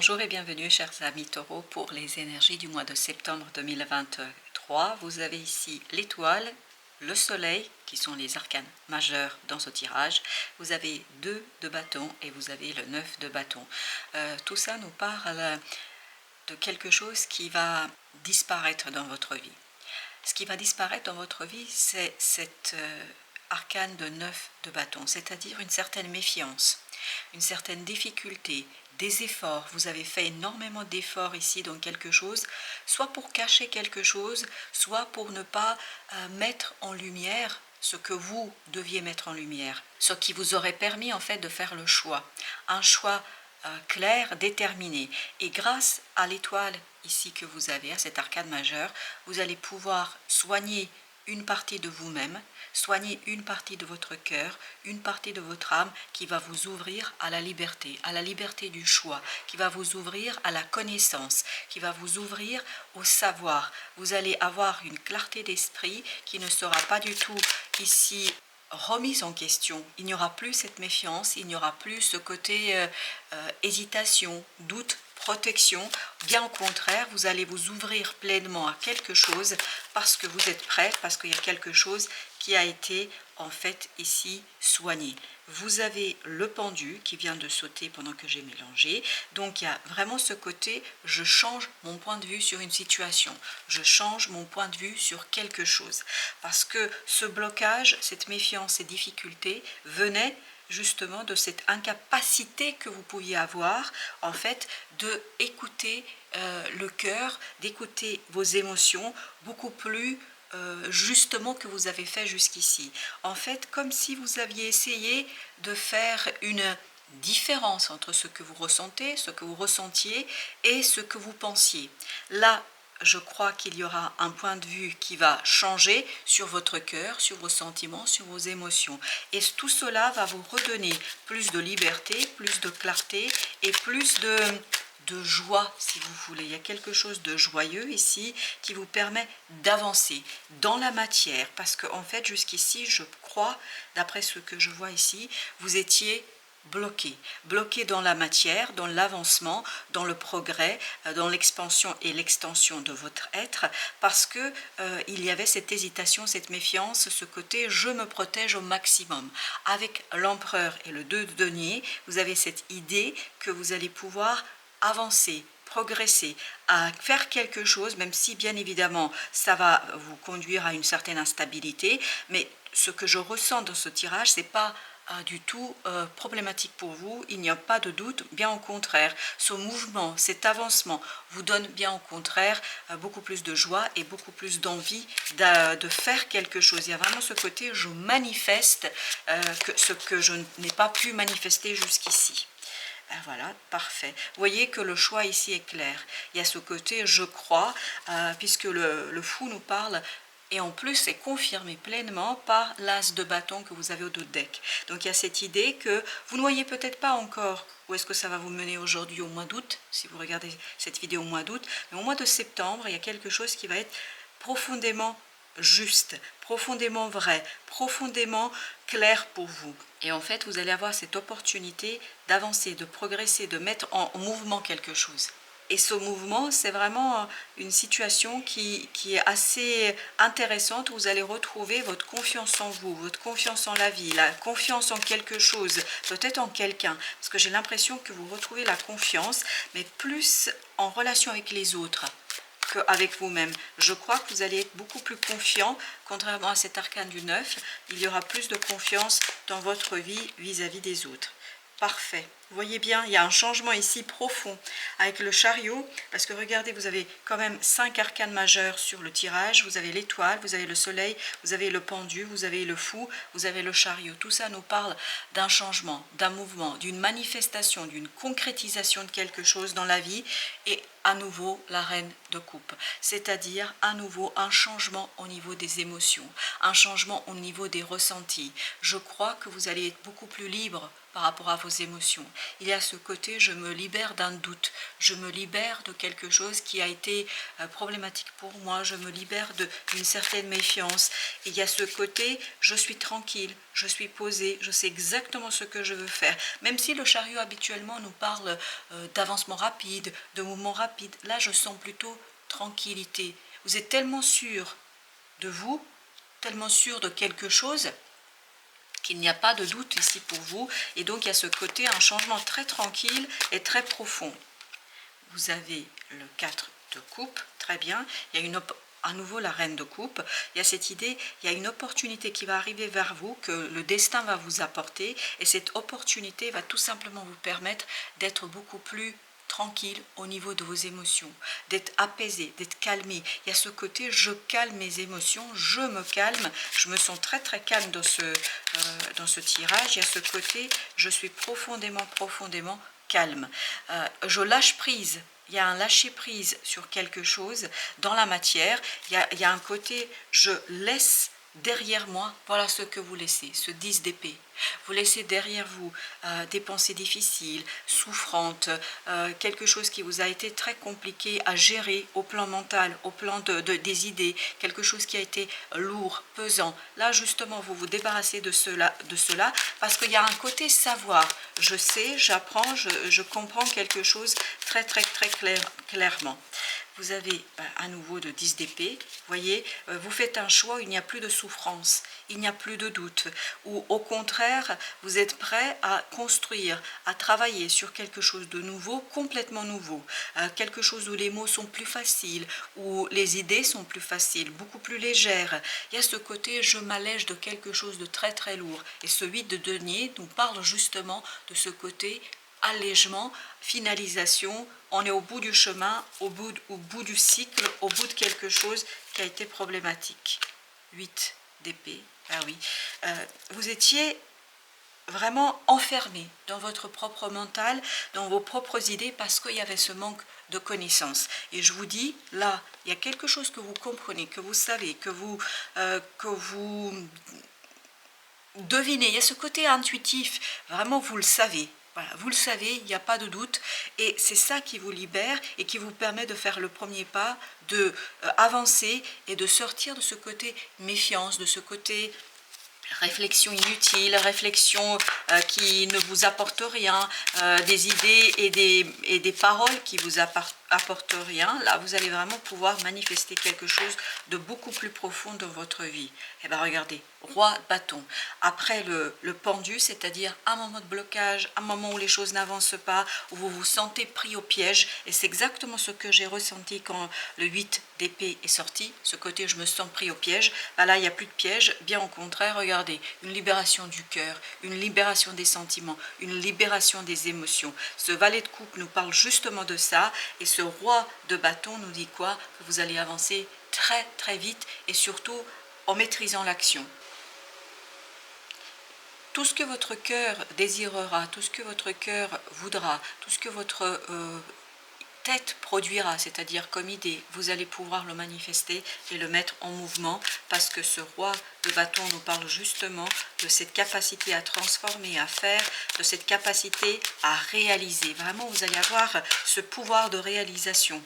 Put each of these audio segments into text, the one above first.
Bonjour et bienvenue chers amis taureaux pour les énergies du mois de septembre 2023. Vous avez ici l'étoile, le soleil qui sont les arcanes majeurs dans ce tirage. Vous avez 2 de bâton et vous avez le 9 de bâton. Tout ça nous parle de quelque chose qui va disparaître dans votre vie. Ce qui va disparaître dans votre vie, c'est cette arcane de 9 de bâton, c'est-à-dire une certaine méfiance, une certaine difficulté, des efforts. Vous avez fait énormément d'efforts ici dans quelque chose, soit pour cacher quelque chose, soit pour ne pas mettre en lumière ce que vous deviez mettre en lumière, ce qui vous aurait permis en fait de faire le choix, un choix clair, déterminé. Et grâce à l'étoile ici que vous avez, à cet arcane majeur, vous allez pouvoir soigner une partie de vous-même, soigner une partie de votre cœur, une partie de votre âme qui va vous ouvrir à la liberté du choix, qui va vous ouvrir à la connaissance, qui va vous ouvrir au savoir. Vous allez avoir une clarté d'esprit qui ne sera pas du tout ici remise en question. Il n'y aura plus cette méfiance, il n'y aura plus ce côté hésitation, doute, protection. Bien au contraire, vous allez vous ouvrir pleinement à quelque chose parce que vous êtes prêt, parce qu'il y a quelque chose qui a été en fait ici soigné. Vous avez le pendu qui vient de sauter pendant que j'ai mélangé. Donc il y a vraiment ce côté, je change mon point de vue sur une situation, je change mon point de vue sur quelque chose. Parce que ce blocage, cette méfiance, ces difficultés venaient justement de cette incapacité que vous pouviez avoir en fait de écouter le cœur, d'écouter vos émotions beaucoup plus justement que vous avez fait jusqu'ici. En fait, comme si vous aviez essayé de faire une différence entre ce que vous ressentez, ce que vous ressentiez et ce que vous pensiez. Là, je crois qu'il y aura un point de vue qui va changer sur votre cœur, sur vos sentiments, sur vos émotions. Et tout cela va vous redonner plus de liberté, plus de clarté et plus de joie, si vous voulez. Il y a quelque chose de joyeux ici qui vous permet d'avancer dans la matière. Parce qu'en fait, jusqu'ici, je crois, d'après ce que je vois ici, vous étiez bloqué dans la matière, dans l'avancement, dans le progrès, dans l'expansion et l'extension de votre être, parce que il y avait cette hésitation, cette méfiance, ce côté je me protège au maximum. Avec l'empereur et le 2 de denier, vous avez cette idée que vous allez pouvoir avancer, progresser, à faire quelque chose, même si bien évidemment ça va vous conduire à une certaine instabilité, mais ce que je ressens dans ce tirage, c'est pas du tout problématique pour vous, il n'y a pas de doute, bien au contraire, ce mouvement, cet avancement vous donne bien au contraire beaucoup plus de joie et beaucoup plus d'envie de faire quelque chose. Il y a vraiment ce côté, je manifeste ce que je n'ai pas pu manifester jusqu'ici. Voilà, parfait. Vous voyez que le choix ici est clair. Il y a ce côté je crois, puisque le fou nous parle. Et en plus, c'est confirmé pleinement par l'as de bâton que vous avez au dos de deck. Donc il y a cette idée que vous ne voyez peut-être pas encore où est-ce que ça va vous mener aujourd'hui au mois d'août, si vous regardez cette vidéo au mois d'août. Mais au mois de septembre, il y a quelque chose qui va être profondément juste, profondément vrai, profondément clair pour vous. Et en fait, vous allez avoir cette opportunité d'avancer, de progresser, de mettre en mouvement quelque chose. Et ce mouvement, c'est vraiment une situation qui est assez intéressante. Vous allez retrouver votre confiance en vous, votre confiance en la vie, la confiance en quelque chose, peut-être en quelqu'un. Parce que j'ai l'impression que vous retrouvez la confiance, mais plus en relation avec les autres qu'avec vous-même. Je crois que vous allez être beaucoup plus confiant, contrairement à cet arcane du 9. Il y aura plus de confiance dans votre vie vis-à-vis des autres. Parfait. Vous voyez bien, il y a un changement ici profond avec le chariot, parce que regardez, vous avez quand même 5 arcanes majeurs sur le tirage. Vous avez l'étoile, vous avez le soleil, vous avez le pendu, vous avez le fou, vous avez le chariot. Tout ça nous parle d'un changement, d'un mouvement, d'une manifestation, d'une concrétisation de quelque chose dans la vie, et à nouveau la reine de coupe, c'est-à-dire à nouveau un changement au niveau des émotions, un changement au niveau des ressentis. Je crois que vous allez être beaucoup plus libre par rapport à vos émotions. Il y a ce côté, je me libère d'un doute, je me libère de quelque chose qui a été problématique pour moi, je me libère d'une certaine méfiance. Et il y a ce côté, je suis tranquille, je suis posée, je sais exactement ce que je veux faire. Même si le chariot habituellement nous parle d'avancement rapide, de mouvement rapide, là je sens plutôt tranquillité. Vous êtes tellement sûr de vous, tellement sûr de quelque chose, qu'il n'y a pas de doute ici pour vous, et donc il y a ce côté, un changement très tranquille et très profond. Vous avez le 4 de coupe, très bien, il y a à nouveau la reine de coupe, il y a cette idée, il y a une opportunité qui va arriver vers vous, que le destin va vous apporter, et cette opportunité va tout simplement vous permettre d'être beaucoup plus tranquille au niveau de vos émotions, d'être apaisé, d'être calmé. Il y a ce côté, je calme mes émotions, je me calme, je me sens très très calme dans ce tirage. Il y a ce côté, je suis profondément calme. Je lâche prise. Il y a un lâcher prise sur quelque chose dans la matière. Il y a un côté, je laisse derrière moi, voilà ce que vous laissez, ce 10 d'épée. Vous laissez derrière vous des pensées difficiles, souffrantes, quelque chose qui vous a été très compliqué à gérer au plan mental, au plan des idées, quelque chose qui a été lourd, pesant. Là, justement, vous vous débarrassez de cela parce qu'il y a un côté savoir. Je sais, j'apprends, je comprends quelque chose très clairement. Vous avez à nouveau de 10 d'épée, voyez, vous faites un choix où il n'y a plus de souffrance, il n'y a plus de doute, ou au contraire, vous êtes prêt à construire, à travailler sur quelque chose de nouveau, complètement nouveau, quelque chose où les mots sont plus faciles, où les idées sont plus faciles, beaucoup plus légères. Il y a ce côté, je m'allège de quelque chose de très lourd, et ce 8 de denier nous parle justement de ce côté allègement, finalisation, on est au bout du chemin, au bout du cycle, au bout de quelque chose qui a été problématique. 8 d'épée, ah oui. Vous étiez vraiment enfermé dans votre propre mental, dans vos propres idées, parce qu'il y avait ce manque de connaissances. Et je vous dis, là, il y a quelque chose que vous comprenez, que vous savez, que vous devinez. Il y a ce côté intuitif, vraiment vous le savez. Voilà, vous le savez, il n'y a pas de doute, et c'est ça qui vous libère et qui vous permet de faire le premier pas, de avancer et de sortir de ce côté méfiance, de ce côté réflexion inutile, réflexion qui ne vous apporte rien, des idées et des paroles qui vous apportent rien. Là, vous allez vraiment pouvoir manifester quelque chose de beaucoup plus profond dans votre vie. Et bien, regardez, roi de bâton. Après le pendu, c'est-à-dire un moment de blocage, un moment où les choses n'avancent pas, où vous vous sentez pris au piège. Et c'est exactement ce que j'ai ressenti quand le 8 d'épée est sorti. Ce côté, je me sens pris au piège. Ben là, il n'y a plus de piège. Bien au contraire, regardez, une libération du cœur, une libération des sentiments, une libération des émotions. Ce valet de coupe nous parle justement de ça. Et ce roi de bâton nous dit quoi? Que vous allez avancer très vite et surtout en maîtrisant l'action. Tout ce que votre cœur désirera, tout ce que votre cœur voudra, tout ce que votre tête produira, c'est-à-dire comme idée, vous allez pouvoir le manifester et le mettre en mouvement, parce que ce roi de bâton nous parle justement de cette capacité à transformer, à faire, de cette capacité à réaliser. Vraiment, vous allez avoir ce pouvoir de réalisation.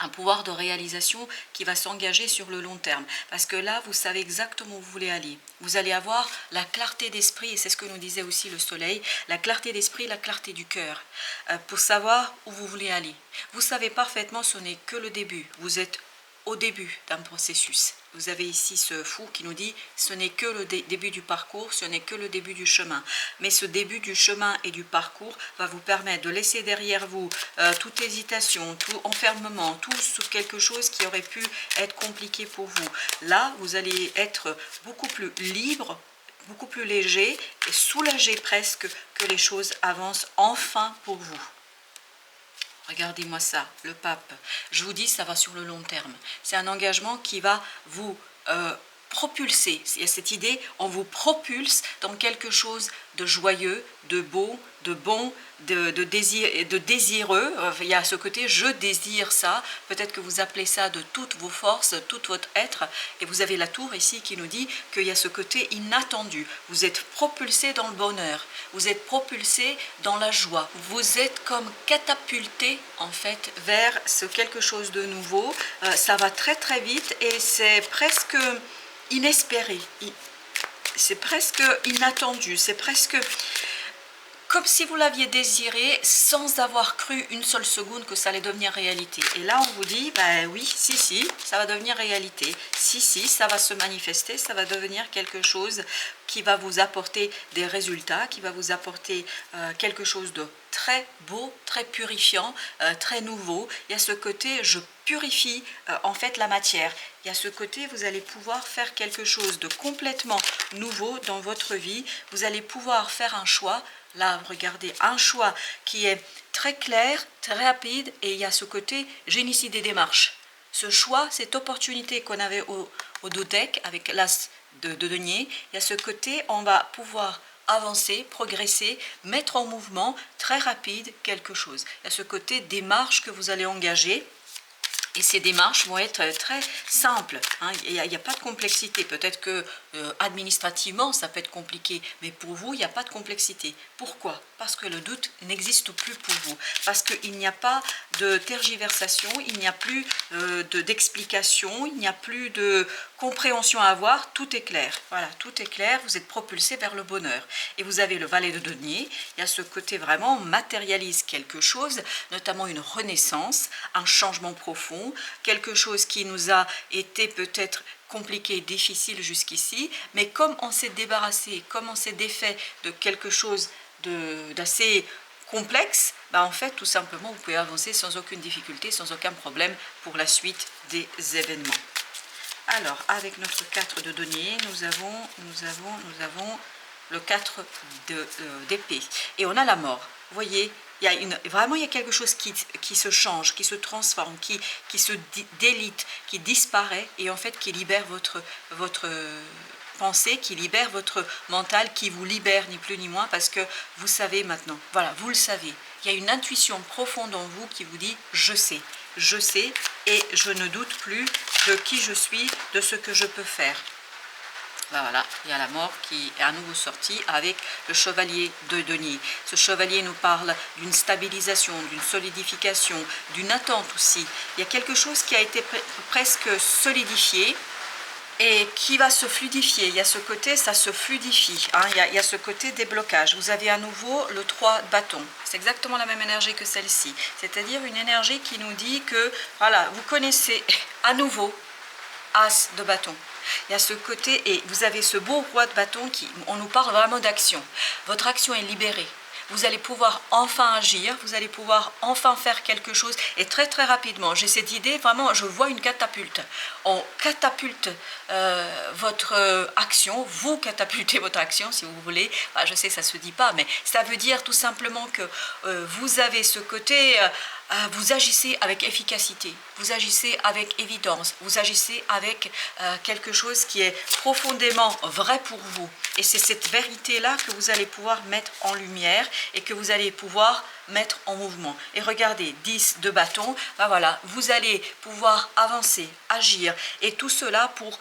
Un pouvoir de réalisation qui va s'engager sur le long terme. Parce que là, vous savez exactement où vous voulez aller. Vous allez avoir la clarté d'esprit, et c'est ce que nous disait aussi le soleil, la clarté d'esprit, la clarté du cœur, pour savoir où vous voulez aller. Vous savez parfaitement, ce n'est que le début. Vous êtes au début d'un processus. Vous avez ici ce fou qui nous dit ce n'est que le début du parcours, ce n'est que le début du chemin. Mais ce début du chemin et du parcours va vous permettre de laisser derrière vous toute hésitation, tout enfermement, tout quelque chose qui aurait pu être compliqué pour vous. Là, vous allez être beaucoup plus libre, beaucoup plus léger et soulagé presque que les choses avancent enfin pour vous. Regardez-moi ça, le pape. Je vous dis, ça va sur le long terme. C'est un engagement qui va vous propulser. Il y a cette idée, on vous propulse dans quelque chose de joyeux, de beau, de bon, de désireux. Il y a ce côté je désire ça, peut-être que vous appelez ça de toutes vos forces, tout votre être, et vous avez la tour ici qui nous dit qu'il y a ce côté inattendu. Vous êtes propulsé dans le bonheur, vous êtes propulsé dans la joie, vous êtes comme catapulté en fait vers ce quelque chose de nouveau. Ça va très très vite et c'est presque inespéré, c'est presque inattendu, c'est presque comme si vous l'aviez désiré sans avoir cru une seule seconde que ça allait devenir réalité. Et là, on vous dit, ben oui, si, ça va devenir réalité. Si, ça va se manifester, ça va devenir quelque chose qui va vous apporter des résultats, qui va vous apporter quelque chose de très beau, très purifiant, très nouveau. Il y a ce côté, je purifie en fait la matière. Il y a ce côté, vous allez pouvoir faire quelque chose de complètement nouveau dans votre vie. Vous allez pouvoir faire un choix. Là, regardez, un choix qui est très clair, très rapide, et il y a ce côté génie des démarches. Ce choix, cette opportunité qu'on avait au dos deck avec l'as de denier, il y a ce côté, on va pouvoir avancer, progresser, mettre en mouvement très rapide quelque chose. Il y a ce côté démarche que vous allez engager. Et ces démarches vont être très simples, hein. Il n'y a pas de complexité. Peut-être que administrativement, ça peut être compliqué, mais pour vous, il n'y a pas de complexité. Pourquoi? Parce que le doute n'existe plus pour vous. Parce qu'il n'y a pas de tergiversation, il n'y a plus d'explication, il n'y a plus de compréhension à avoir. Tout est clair. Voilà, tout est clair. Vous êtes propulsé vers le bonheur. Et vous avez le valet de denier. Il y a ce côté vraiment, on matérialise quelque chose, notamment une renaissance, un changement profond, quelque chose qui nous a été peut-être compliqué, difficile jusqu'ici, mais comme on s'est débarrassé, comme on s'est défait de quelque chose d'assez complexe, ben en fait tout simplement vous pouvez avancer sans aucune difficulté, sans aucun problème pour la suite des événements. Alors avec notre 4 de denier, nous avons le 4 d'épée et on a la mort. Vous voyez, vraiment il y a quelque chose qui se change, qui se transforme, qui se délite, qui disparaît et en fait qui libère votre pensée, qui libère votre mental, qui vous libère ni plus ni moins parce que vous savez maintenant, voilà, vous le savez. Il y a une intuition profonde en vous qui vous dit je sais et je ne doute plus de qui je suis, de ce que je peux faire. Ben voilà, il y a la mort qui est à nouveau sortie avec le chevalier de denier. Ce chevalier nous parle d'une stabilisation, d'une solidification, d'une attente aussi. Il y a quelque chose qui a été presque solidifié et qui va se fluidifier. Il y a ce côté, ça se fluidifie. Hein. Il y a ce côté déblocage. Vous avez à nouveau le 3 de bâton. C'est exactement la même énergie que celle-ci. C'est-à-dire une énergie qui nous dit que, voilà, vous connaissez à nouveau As de bâton. Il y a ce côté, et vous avez ce beau roi de bâton qui, on nous parle vraiment d'action. Votre action est libérée. Vous allez pouvoir enfin agir, vous allez pouvoir enfin faire quelque chose, et très très rapidement. J'ai cette idée, vraiment, je vois une catapulte. On catapulte votre action, vous catapultez votre action si vous voulez. Bah, je sais, ça ne se dit pas, mais ça veut dire tout simplement que vous avez ce côté... vous agissez avec efficacité, vous agissez avec évidence, vous agissez avec quelque chose qui est profondément vrai pour vous. Et c'est cette vérité-là que vous allez pouvoir mettre en lumière et que vous allez pouvoir mettre en mouvement. Et regardez, 10 de bâton, ben voilà, vous allez pouvoir avancer, agir. Et tout cela pour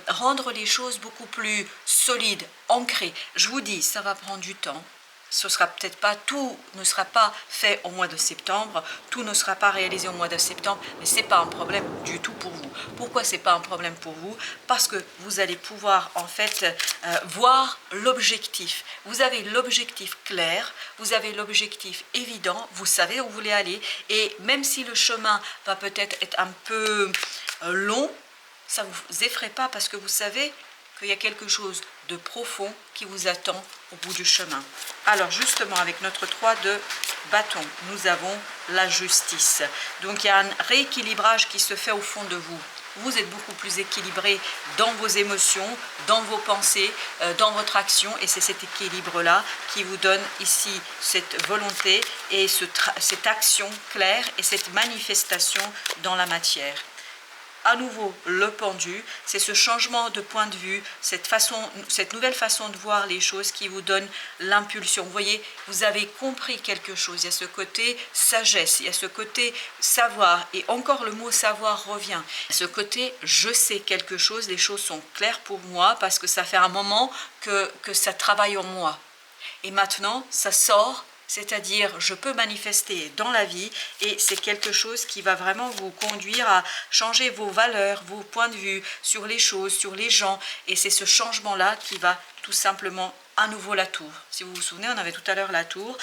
rendre les choses beaucoup plus solides, ancrées. Je vous dis, ça va prendre du temps. Ce sera peut-être pas, tout ne sera pas fait au mois de septembre, tout ne sera pas réalisé au mois de septembre, mais ce n'est pas un problème du tout pour vous. Pourquoi ce n'est pas un problème pour vous? Parce que vous allez pouvoir en fait voir l'objectif. Vous avez l'objectif clair, vous avez l'objectif évident, vous savez où vous voulez aller, et même si le chemin va peut-être être un peu long, ça ne vous effraie pas parce que vous savez qu'il y a quelque chose de profond qui vous attend au bout du chemin. Alors justement, avec notre 3 de bâton, nous avons la justice. Donc il y a un rééquilibrage qui se fait au fond de vous. Vous êtes beaucoup plus équilibré dans vos émotions, dans vos pensées, dans votre action, et c'est cet équilibre-là qui vous donne ici cette volonté et cette action claire et cette manifestation dans la matière. à nouveau le pendu, c'est ce changement de point de vue, cette nouvelle façon de voir les choses qui vous donne l'impulsion. Vous voyez, vous avez compris quelque chose, il y a ce côté sagesse, il y a ce côté savoir, et encore le mot savoir revient. Ce côté je sais quelque chose, les choses sont claires pour moi parce que ça fait un moment que ça travaille en moi. Et maintenant, ça sort, c'est-à-dire je peux manifester dans la vie et c'est quelque chose qui va vraiment vous conduire à changer vos valeurs, vos points de vue sur les choses, sur les gens. Et c'est ce changement-là qui va tout simplement à nouveau la tour. Si vous vous souvenez, on avait tout à l'heure la tour.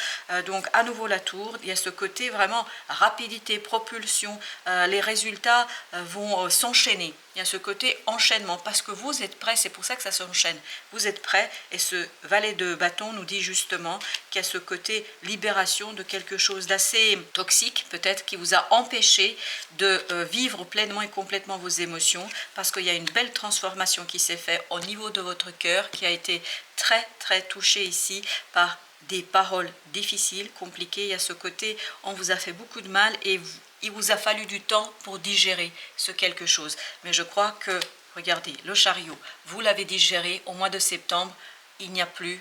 Donc à nouveau la tour, il y a ce côté vraiment rapidité, propulsion. Les résultats vont s'enchaîner. Il y a ce côté enchaînement parce que vous êtes prêts, c'est pour ça que ça s'enchaîne. Vous êtes prêts et ce valet de bâton nous dit justement qu'il y a ce côté libération de quelque chose d'assez toxique peut-être qui vous a empêché de vivre pleinement et complètement vos émotions parce qu'il y a une belle transformation qui s'est faite au niveau de votre cœur qui a été très très touché ici par des paroles difficiles, compliquées. Il y a ce côté, on vous a fait beaucoup de mal et il vous a fallu du temps pour digérer ce quelque chose. Mais je crois que, regardez, le chariot, vous l'avez digéré au mois de septembre, il n'y a plus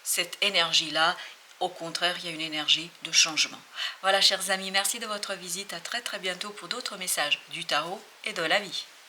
cette énergie-là. Au contraire, il y a une énergie de changement. Voilà, chers amis, merci de votre visite. À très très bientôt pour d'autres messages du tarot et de la vie.